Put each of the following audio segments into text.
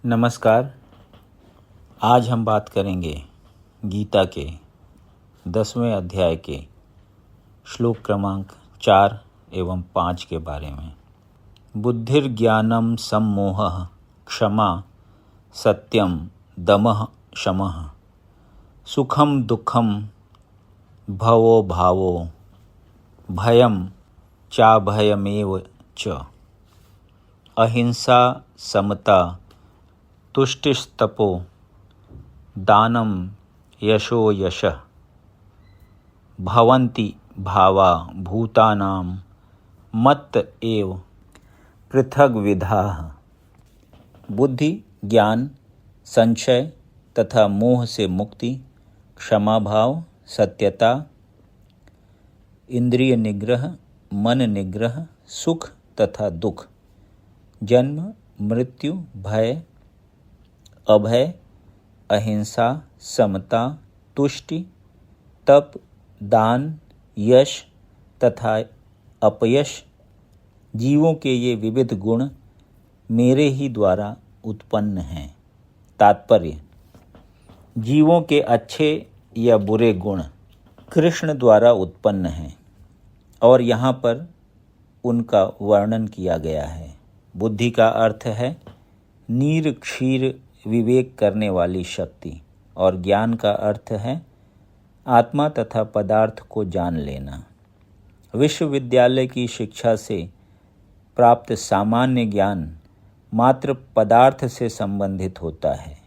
नमस्कार। आज हम बात करेंगे गीता के 10वें अध्याय के श्लोक क्रमांक 4 एवं 5 के बारे में। बुद्धिर्ज्ञानम सम्मोहः क्षमा सत्यम दमः शमः सुखम दुःखम भवो भावो भयम चाभयमेव च अहिंसा समता तुष्टिस्तपो दानम यशो यशः भवन्ति भावा भूतानां मत्त एव पृथग्विधाः। बुद्धि, ज्ञान, संशय तथा मोह से मुक्ति, क्षमा भाव, सत्यता, इंद्रिय निग्रह, मन निग्रह, सुख तथा दुख, जन्म, मृत्यु, भय, अभय, अहिंसा, समता, तुष्टि, तप, दान, यश तथा अपयश, जीवों के ये विविध गुण मेरे ही द्वारा उत्पन्न हैं। तात्पर्य: जीवों के अच्छे या बुरे गुण कृष्ण द्वारा उत्पन्न हैं और यहाँ पर उनका वर्णन किया गया है। बुद्धि का अर्थ है नीर क्षीर विवेक करने वाली शक्ति और ज्ञान का अर्थ है आत्मा तथा पदार्थ को जान लेना। विश्वविद्यालय की शिक्षा से प्राप्त सामान्य ज्ञान मात्र पदार्थ से संबंधित होता है।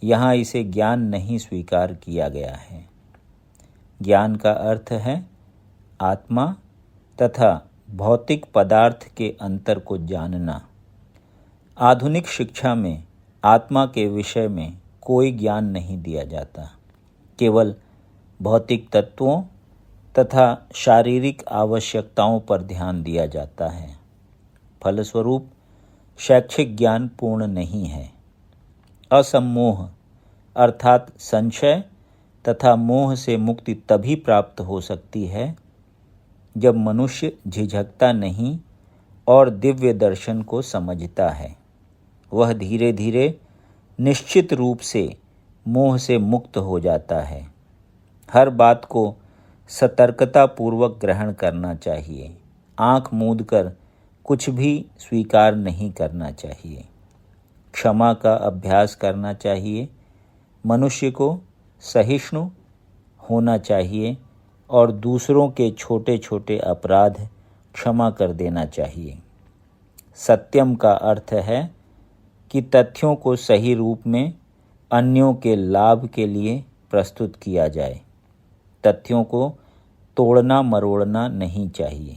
यहाँ इसे ज्ञान नहीं स्वीकार किया गया है। ज्ञान का अर्थ है आत्मा तथा भौतिक पदार्थ के अंतर को जानना। आधुनिक शिक्षा में आत्मा के विषय में कोई ज्ञान नहीं दिया जाता, केवल भौतिक तत्वों तथा शारीरिक आवश्यकताओं पर ध्यान दिया जाता है। फलस्वरूप शैक्षिक ज्ञान पूर्ण नहीं है। असम्मोह अर्थात संशय तथा मोह से मुक्ति तभी प्राप्त हो सकती है जब मनुष्य झिझकता नहीं और दिव्य दर्शन को समझता है। वह धीरे धीरे निश्चित रूप से मोह से मुक्त हो जाता है। हर बात को सतर्कतापूर्वक ग्रहण करना चाहिए। आंख मूंदकर कुछ भी स्वीकार नहीं करना चाहिए। क्षमा का अभ्यास करना चाहिए। मनुष्य को सहिष्णु होना चाहिए और दूसरों के छोटे छोटे अपराध क्षमा कर देना चाहिए। सत्यम का अर्थ है कि तथ्यों को सही रूप में अन्यों के लाभ के लिए प्रस्तुत किया जाए। तथ्यों को तोड़ना मरोड़ना नहीं चाहिए।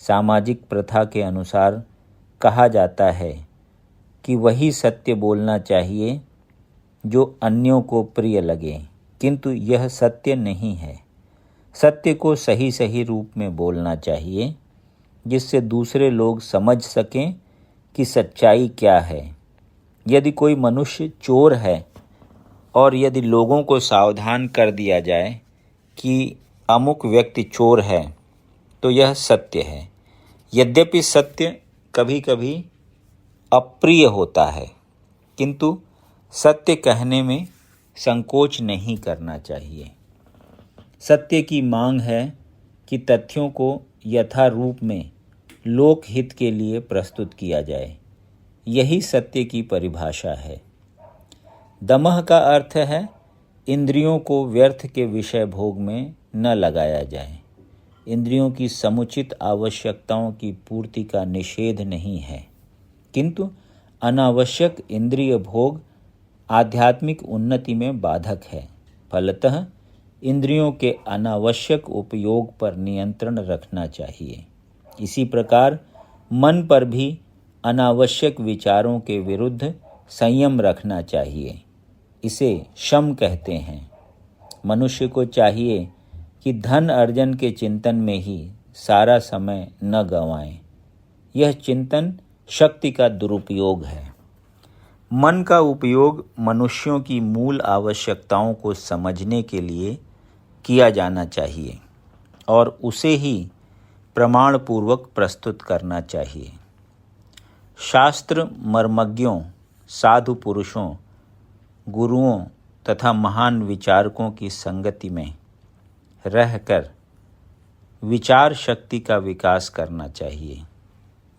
सामाजिक प्रथा के अनुसार कहा जाता है कि वही सत्य बोलना चाहिए जो अन्यों को प्रिय लगे, किंतु यह सत्य नहीं है। सत्य को सही सही रूप में बोलना चाहिए जिससे दूसरे लोग समझ सकें कि सच्चाई क्या है। यदि कोई मनुष्य चोर है और यदि लोगों को सावधान कर दिया जाए कि अमुक व्यक्ति चोर है तो यह सत्य है। यद्यपि सत्य कभी कभी अप्रिय होता है, किंतु सत्य कहने में संकोच नहीं करना चाहिए। सत्य की मांग है कि तथ्यों को यथारूप में लोक हित के लिए प्रस्तुत किया जाए। यही सत्य की परिभाषा है। दमः का अर्थ है इंद्रियों को व्यर्थ के विषय भोग में न लगाया जाए। इंद्रियों की समुचित आवश्यकताओं की पूर्ति का निषेध नहीं है, किंतु अनावश्यक इंद्रिय भोग आध्यात्मिक उन्नति में बाधक है। फलतः इंद्रियों के अनावश्यक उपयोग पर नियंत्रण रखना चाहिए। इसी प्रकार मन पर भी अनावश्यक विचारों के विरुद्ध संयम रखना चाहिए। इसे शम कहते हैं। मनुष्य को चाहिए कि धन अर्जन के चिंतन में ही सारा समय न गंवाएं। यह चिंतन शक्ति का दुरुपयोग है। मन का उपयोग मनुष्यों की मूल आवश्यकताओं को समझने के लिए किया जाना चाहिए और उसे ही प्रमाणपूर्वक प्रस्तुत करना चाहिए। शास्त्र मर्मज्ञों साधु पुरुषों, गुरुओं तथा महान विचारकों की संगति में रहकर विचार शक्ति का विकास करना चाहिए।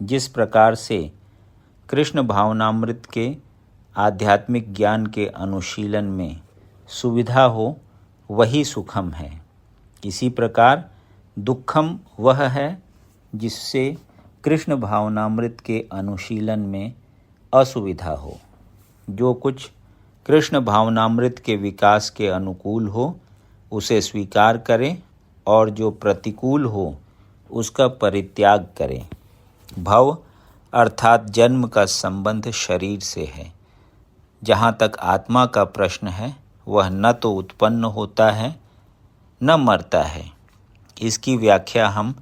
जिस प्रकार से कृष्ण भावनामृत के आध्यात्मिक ज्ञान के अनुशीलन में सुविधा हो वही सुखम है। इसी प्रकार दुखम वह है जिससे कृष्ण भावनामृत के अनुशीलन में असुविधा हो। जो कुछ कृष्ण भावनामृत के विकास के अनुकूल हो उसे स्वीकार करें और जो प्रतिकूल हो उसका परित्याग करें। भव अर्थात जन्म का संबंध शरीर से है। जहाँ तक आत्मा का प्रश्न है वह न तो उत्पन्न होता है न मरता है। इसकी व्याख्या हम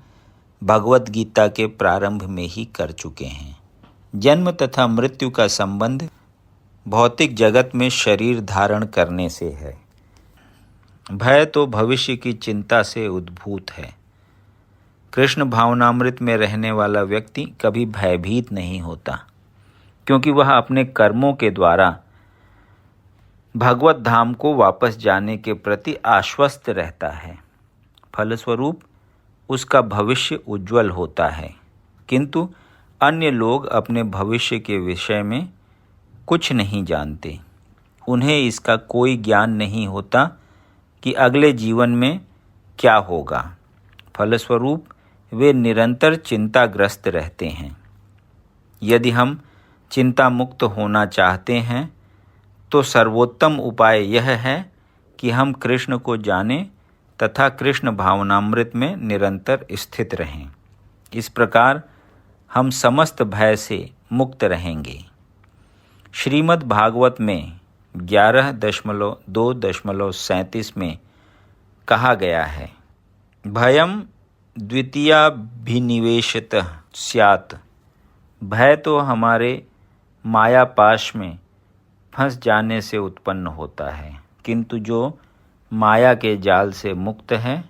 भगवत गीता के प्रारंभ में ही कर चुके हैं। जन्म तथा मृत्यु का संबंध भौतिक जगत में शरीर धारण करने से है। भय तो भविष्य की चिंता से उद्भूत है। कृष्ण भावनामृत में रहने वाला व्यक्ति कभी भयभीत नहीं होता, क्योंकि वह अपने कर्मों के द्वारा भगवत धाम को वापस जाने के प्रति आश्वस्त रहता है। फलस्वरूप उसका भविष्य उज्जवल होता है। किंतु अन्य लोग अपने भविष्य के विषय में कुछ नहीं जानते। उन्हें इसका कोई ज्ञान नहीं होता कि अगले जीवन में क्या होगा। फलस्वरूप वे निरंतर चिंताग्रस्त रहते हैं। यदि हम चिंता मुक्त होना चाहते हैं तो सर्वोत्तम उपाय यह है कि हम कृष्ण को जानें तथा कृष्ण भावनामृत में निरंतर स्थित रहें। इस प्रकार हम समस्त भय से मुक्त रहेंगे। श्रीमद् भागवत में 11.2.37 में कहा गया है, भयम द्वितीयाभिनिवेशतः स्यात्। भय तो हमारे मायापाश में फंस जाने से उत्पन्न होता है, किंतु जो माया के जाल से मुक्त है,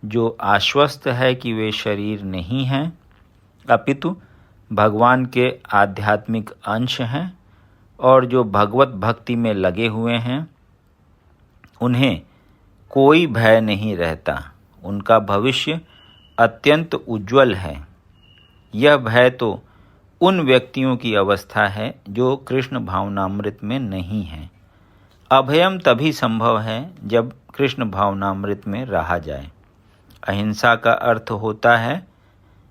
जो आश्वस्त है कि वे शरीर नहीं हैं अपितु भगवान के आध्यात्मिक अंश हैं और जो भगवत भक्ति में लगे हुए हैं, उन्हें कोई भय नहीं रहता। उनका भविष्य अत्यंत उज्जवल है। यह भय तो उन व्यक्तियों की अवस्था है जो कृष्ण भावनामृत में नहीं हैं। अभयम तभी संभव है जब कृष्ण भावनामृत में रहा जाए। अहिंसा का अर्थ होता है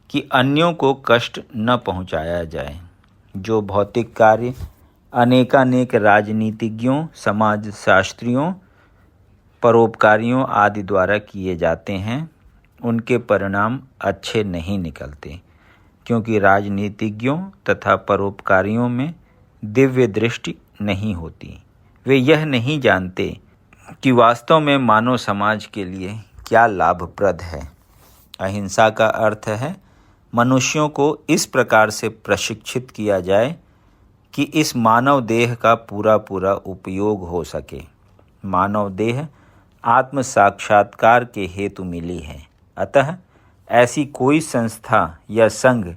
कि अन्यों को कष्ट न पहुंचाया जाए। जो भौतिक कार्य अनेकानेक राजनीतिज्ञों, समाजशास्त्रियों, परोपकारियों आदि द्वारा किए जाते हैं, उनके परिणाम अच्छे नहीं निकलते, क्योंकि राजनीतिज्ञों तथा परोपकारियों में दिव्य दृष्टि नहीं होती। वे यह नहीं जानते कि वास्तव में मानव समाज के लिए क्या लाभप्रद है। अहिंसा का अर्थ है मनुष्यों को इस प्रकार से प्रशिक्षित किया जाए कि इस मानव देह का पूरा पूरा उपयोग हो सके। मानव देह आत्म साक्षात्कार के हेतु मिली है। अतः ऐसी कोई संस्था या संघ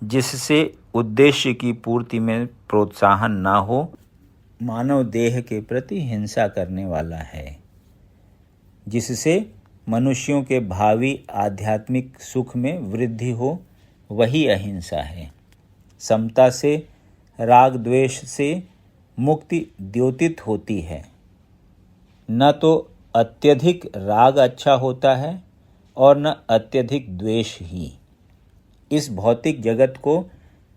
जिससे उद्देश्य की पूर्ति में प्रोत्साहन ना हो, मानव देह के प्रति हिंसा करने वाला है। जिससे मनुष्यों के भावी आध्यात्मिक सुख में वृद्धि हो, वही अहिंसा है। समता से, राग द्वेष से मुक्ति द्योतित होती है। न तो अत्यधिक राग अच्छा होता है और न अत्यधिक द्वेष ही। इस भौतिक जगत को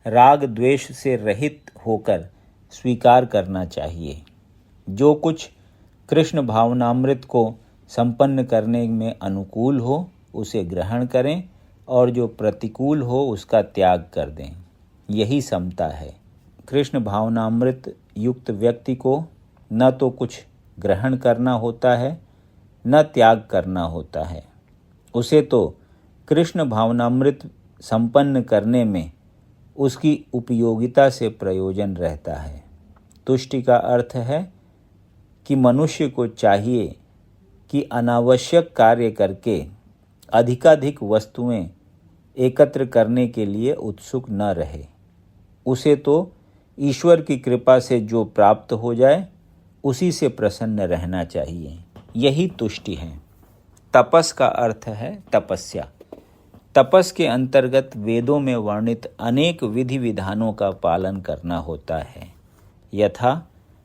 राग द्वेष से रहित होकर स्वीकार करना चाहिए। जो कुछ कृष्ण भावनामृत को संपन्न करने में अनुकूल हो उसे ग्रहण करें और जो प्रतिकूल हो उसका त्याग कर दें। यही समता है। कृष्ण भावनामृत युक्त व्यक्ति को न तो कुछ ग्रहण करना होता है न त्याग करना होता है। उसे तो कृष्ण भावनामृत संपन्न करने में उसकी उपयोगिता से प्रयोजन रहता है। तुष्टि का अर्थ है कि मनुष्य को चाहिए कि अनावश्यक कार्य करके अधिकाधिक वस्तुएं एकत्र करने के लिए उत्सुक न रहे। उसे तो ईश्वर की कृपा से जो प्राप्त हो जाए उसी से प्रसन्न रहना चाहिए, यही तुष्टि है। तपस का अर्थ है तपस्या। तपस के अंतर्गत वेदों में वर्णित अनेक विधि विधानों का पालन करना होता है, यथा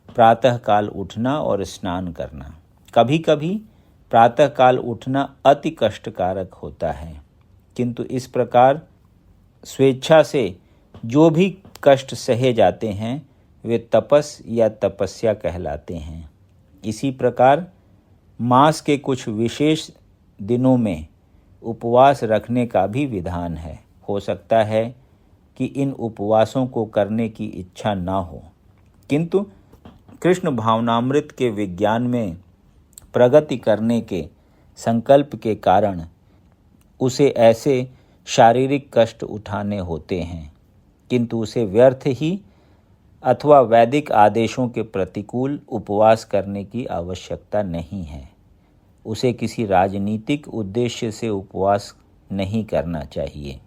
प्रातःकाल उठना और स्नान करना। कभी कभी प्रातःकाल उठना अति कष्टकारक होता है, किंतु इस प्रकार स्वेच्छा से जो भी कष्ट सहे जाते हैं वे तपस या तपस्या कहलाते हैं। इसी प्रकार मास के कुछ विशेष दिनों में उपवास रखने का भी विधान है। हो सकता है कि इन उपवासों को करने की इच्छा ना हो, किंतु कृष्ण भावनामृत के विज्ञान में प्रगति करने के संकल्प के कारण उसे ऐसे शारीरिक कष्ट उठाने होते हैं, किंतु उसे व्यर्थ ही अथवा वैदिक आदेशों के प्रतिकूल उपवास करने की आवश्यकता नहीं है। उसे किसी राजनीतिक उद्देश्य से उपवास नहीं करना चाहिए।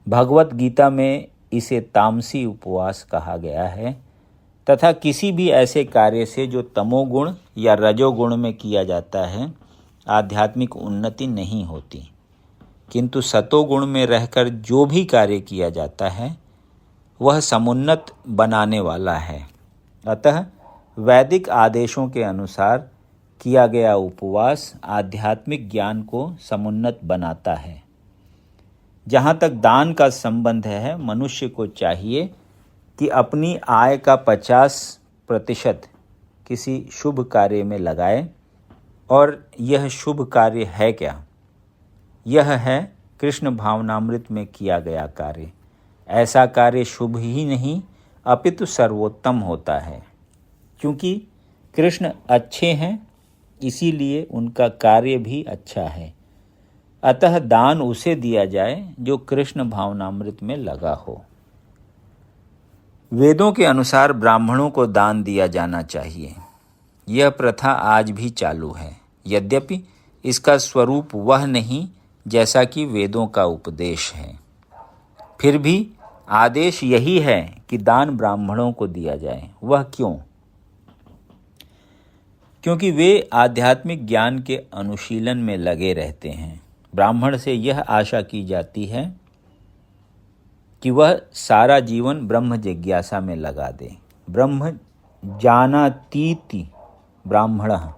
भगवत गीता में इसे तामसी उपवास कहा गया है तथा किसी भी ऐसे कार्य से जो तमोगुण या रजोगुण में किया जाता है आध्यात्मिक उन्नति नहीं होती, किंतु सतोगुण में रहकर जो भी कार्य किया जाता है वह समुन्नत बनाने वाला है। अतः वैदिक आदेशों के अनुसार किया गया उपवास आध्यात्मिक ज्ञान को समुन्नत बनाता है। जहाँ तक दान का संबंध है, मनुष्य को चाहिए कि अपनी आय का 50% किसी शुभ कार्य में लगाए। और यह शुभ कार्य है क्या? यह है कृष्ण भावनामृत में किया गया कार्य। ऐसा कार्य शुभ ही नहीं अपितु सर्वोत्तम होता है। क्योंकि कृष्ण अच्छे हैं, इसीलिए उनका कार्य भी अच्छा है। अतः दान उसे दिया जाए जो कृष्ण भावनामृत में लगा हो। वेदों के अनुसार ब्राह्मणों को दान दिया जाना चाहिए। यह प्रथा आज भी चालू है, यद्यपि इसका स्वरूप वह नहीं जैसा कि वेदों का उपदेश है। फिर भी आदेश यही है कि दान ब्राह्मणों को दिया जाए। वह क्यों? क्योंकि वे आध्यात्मिक ज्ञान के अनुशीलन में लगे रहते हैं। ब्राह्मण से यह आशा की जाती है कि वह सारा जीवन ब्रह्म जिज्ञासा में लगा दे। ब्रह्म जानातीति ब्राह्मणः,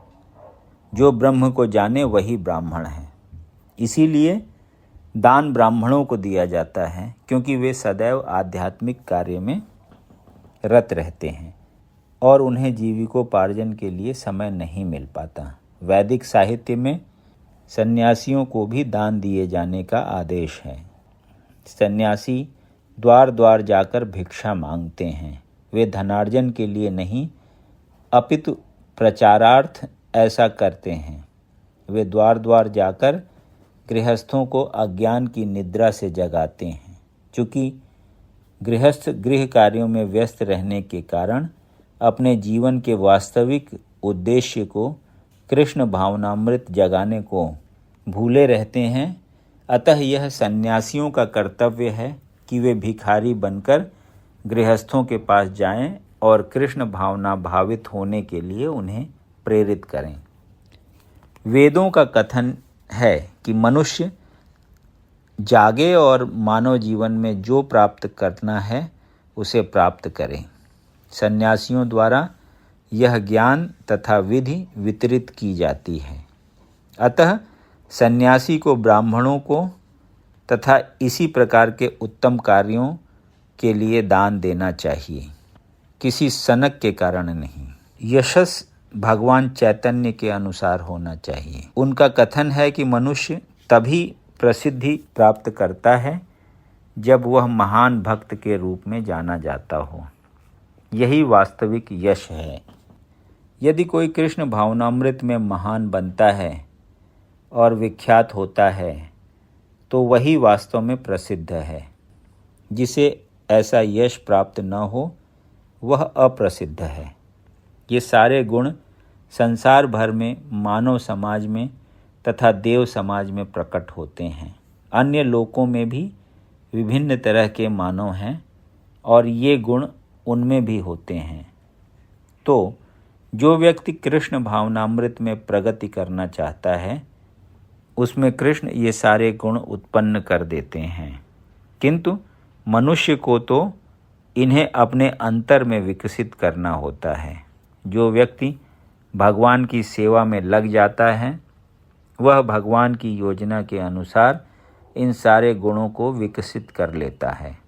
जो ब्रह्म को जाने वही ब्राह्मण है। इसीलिए दान ब्राह्मणों को दिया जाता है, क्योंकि वे सदैव आध्यात्मिक कार्य में रत रहते हैं और उन्हें जीविकोपार्जन के लिए समय नहीं मिल पाता। वैदिक साहित्य में सन्यासियों को भी दान दिए जाने का आदेश है। सन्यासी द्वार द्वार जाकर भिक्षा मांगते हैं। वे धनार्जन के लिए नहीं अपितु प्रचारार्थ ऐसा करते हैं। वे द्वार द्वार जाकर गृहस्थों को अज्ञान की निद्रा से जगाते हैं। चूँकि गृहस्थ गृह कार्यों में व्यस्त रहने के कारण अपने जीवन के वास्तविक उद्देश्य को कृष्ण भावनामृत जगाने को भूले रहते हैं, अतः यह सन्यासियों का कर्तव्य है कि वे भिखारी बनकर गृहस्थों के पास जाएं और कृष्ण भावना भावित होने के लिए उन्हें प्रेरित करें। वेदों का कथन है कि मनुष्य जागे और मानव जीवन में जो प्राप्त करना है उसे प्राप्त करें। सन्यासियों द्वारा यह ज्ञान तथा विधि वितरित की जाती है। अतः सन्यासी को ब्राह्मणों को तथा इसी प्रकार के उत्तम कार्यों के लिए दान देना चाहिए, किसी सनक के कारण नहीं। यशस भगवान चैतन्य के अनुसार होना चाहिए। उनका कथन है कि मनुष्य तभी प्रसिद्धि प्राप्त करता है जब वह महान भक्त के रूप में जाना जाता हो। यही वास्तविक यश है। यदि कोई कृष्ण भावनामृत में महान बनता है और विख्यात होता है तो वही वास्तव में प्रसिद्ध है। जिसे ऐसा यश प्राप्त न हो वह अप्रसिद्ध है। ये सारे गुण संसार भर में मानव समाज में तथा देव समाज में प्रकट होते हैं। अन्य लोकों में भी विभिन्न तरह के मानव हैं और ये गुण उनमें भी होते हैं। तो जो व्यक्ति कृष्ण भावनामृत में प्रगति करना चाहता है, उसमें कृष्ण ये सारे गुण उत्पन्न कर देते हैं, किंतु मनुष्य को तो इन्हें अपने अंतर में विकसित करना होता है। जो व्यक्ति भगवान की सेवा में लग जाता है, वह भगवान की योजना के अनुसार इन सारे गुणों को विकसित कर लेता है।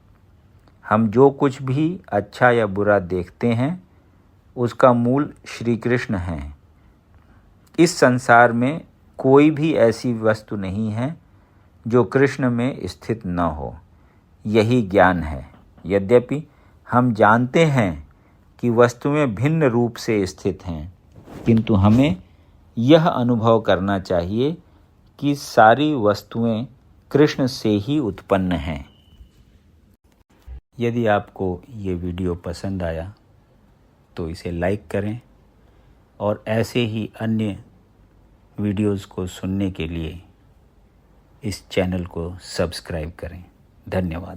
हम जो कुछ भी अच्छा या बुरा देखते हैं, उसका मूल श्री कृष्ण हैं। इस संसार में कोई भी ऐसी वस्तु नहीं है जो कृष्ण में स्थित न हो। यही ज्ञान है। यद्यपि हम जानते हैं कि वस्तुएं भिन्न रूप से स्थित हैं, किंतु हमें यह अनुभव करना चाहिए कि सारी वस्तुएं कृष्ण से ही उत्पन्न हैं। यदि आपको ये वीडियो पसंद आया तो इसे लाइक करें और ऐसे ही अन्य वीडियोज़ को सुनने के लिए इस चैनल को सब्सक्राइब करें। धन्यवाद।